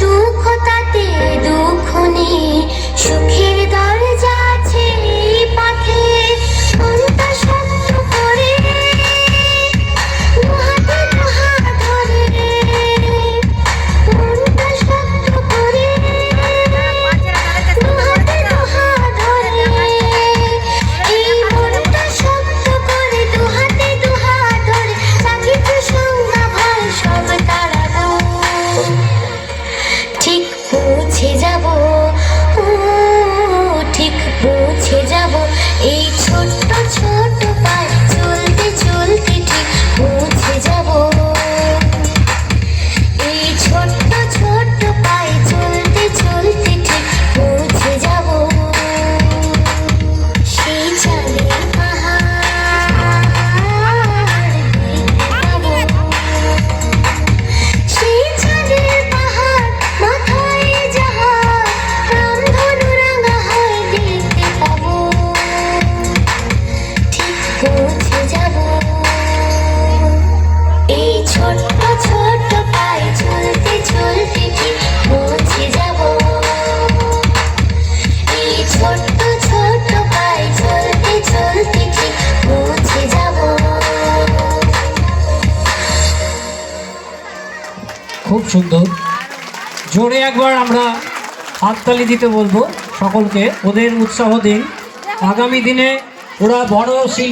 দুঃখ তাতে দুঃখ নেই, সুখের দরজা আছে এই পথে। মনটা শক্ত করে দুহাতে দুহাত ধরে, মনটা শক্ত করে দুহাতে দুহাত ধরে, এই মনটা শক্ত করে দুহাতে দুহাত ধরে, যা কিছু সংজ্ঞা ভয় সব তারা দূর। ঠিক পৌঁছে যাব, ও ঠিক পৌঁছে যাব, এই ছোট্ট ছোট পায়ে চলতে চলতে ঠিক পৌঁছে যাব, এই ছোট্ট ছোট্ট পায়ে চলতে চলতে ঠিক পৌঁছে যাব। সেই চাঁদের পাহাড় দেখতে পাবো, সেই চাঁদের পাহাড় মাথায় যাহার রামধনু রাঙা হয় দেখতে পাবো। ঠিক পৌঁছে যাব, এই ছোট্ট ছোট্ট পায়ে চলতে চলতে ঠিক পৌঁছে যাব, এই ছোট্ট ছোট্ট পায়ে চলতে চলতে ঠিক পৌঁছে যাব। খুব সুন্দর। জোরে একবার আমরা হাততালি দিতে বলবো সকলকে, ওদের উৎসাহ দিন। আগামী দিনে ওরা বড় শিল্পী